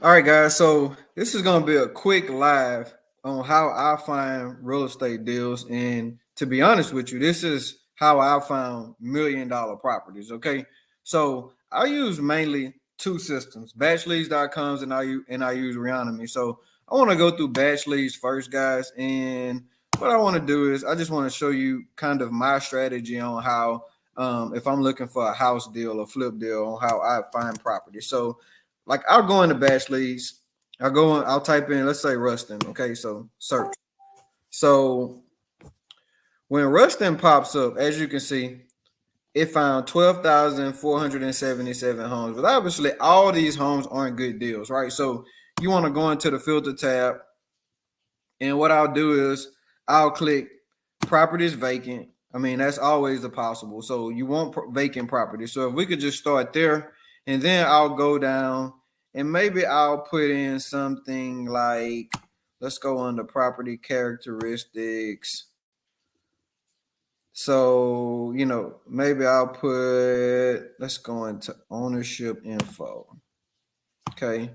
All right, guys. So this is going to be a quick live on how I find real estate deals. And to be honest with you, this is how I found $1 million properties. Okay. So I use mainly two systems, batchleads.coms and I use Reonomy. So I want to go through batch leads first, guys. And what I want to do is I just want to show you kind of my strategy on how if I'm looking for a house deal or flip deal on how I find property. So like I'll go into batch leads. I'll type in, let's say Rustin. Okay, so search. So when Rustin pops up, as you can see, it found 12,477 homes. But obviously, all these homes aren't good deals, right? So you want to go into the filter tab, and what I'll do is I'll click properties vacant. I mean, that's always a possible. So you want vacant property. So if we could just start there, and then I'll go down and maybe I'll put in something like, let's go under property characteristics. So, maybe I'll put, let's go into ownership info. Okay.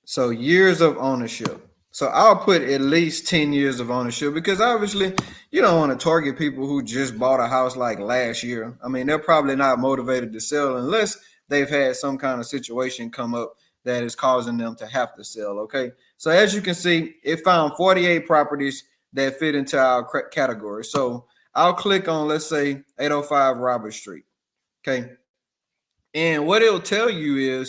So years of ownership. So I'll put at least 10 years of ownership because obviously you don't want to target people who just bought a house like last year. I mean, they're probably not motivated to sell unless they've had some kind of situation come up that is causing them to have to sell. Okay. So as you can see, it found 48 properties that fit into our category. So I'll click on, let's say, 805 Robert Street. Okay. And what it'll tell you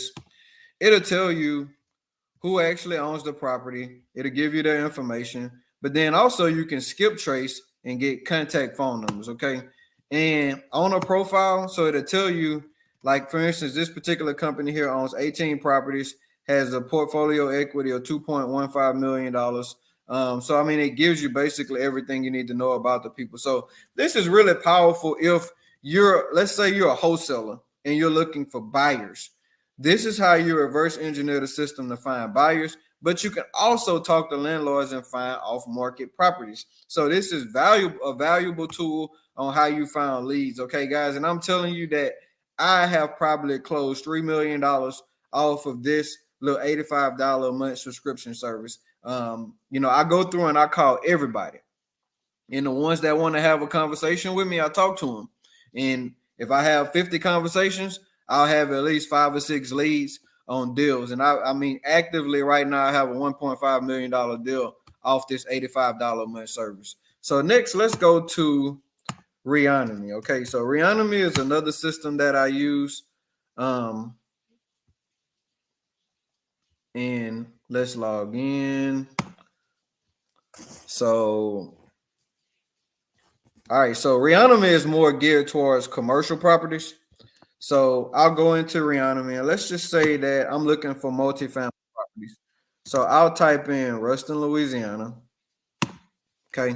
who actually owns the property. It'll give you their information, but then also you can skip trace and get contact phone numbers. Okay. And on a profile, so it'll tell you, like, for instance, this particular company here owns 18 properties, has a portfolio equity of $2.15 million. So, I mean, it gives you basically everything you need to know about the people. So, this is really powerful if let's say you're a wholesaler and you're looking for buyers. This is how you reverse engineer the system to find buyers, but you can also talk to landlords and find off-market properties. So this is a valuable tool on how you find leads. Okay, guys, and I'm telling you that I have probably closed $3 million off of this little $85 a month subscription service. I go through and I call everybody, and the ones that want to have a conversation with me, I talk to them. And if I have 50 conversations, I'll have at least 5 or 6 leads on deals. And I mean, actively right now, I have a $1.5 million deal off this $85 a month service. So next, let's go to Reonomy. Okay, so Reonomy is another system that I use. And let's log in. So all right, so Reonomy is more geared towards commercial properties. So I'll go into Reonomy and let's just say that I'm looking for multifamily properties. So I'll type in Ruston, Louisiana. Okay.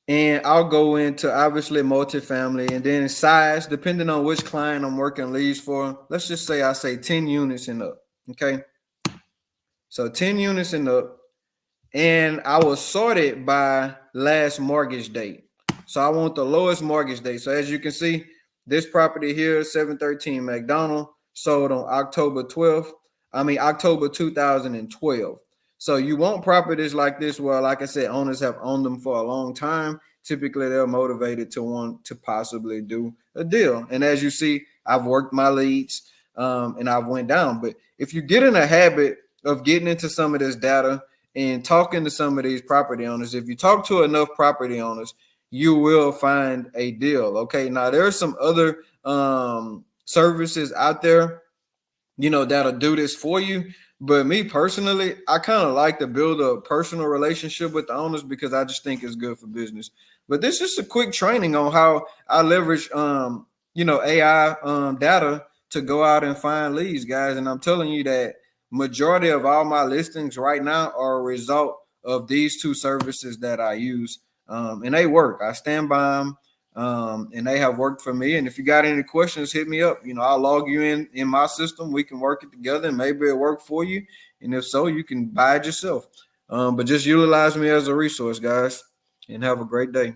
And I'll go into obviously multifamily and then size, depending on which client I'm working leads for. Let's just say I say 10 units and up. Okay. So 10 units and up. And I was sorted by last mortgage date. So I want the lowest mortgage date. So as you can see, this property here, 713 McDonald, sold on October 2012. So you want properties like this where, like I said, owners have owned them for a long time. Typically, they're motivated to want to possibly do a deal. And as you see, I've worked my leads and I've went down. But if you get in a habit of getting into some of this data and talking to some of these property owners, if you talk to enough property owners, you will find a deal. Okay. Now there are some other services out there, that'll do this for you. But me personally, I kind of like to build a personal relationship with the owners because I just think it's good for business. But this is a quick training on how I leverage AI data to go out and find leads, guys. And I'm telling you that majority of all my listings right now are a result of these two services that I use. And they work. I stand by them. And they have worked for me. And if you got any questions, hit me up. I'll log you in my system. We can work it together and maybe it'll work for you. And if so, you can buy it yourself. But just utilize me as a resource, guys, and have a great day.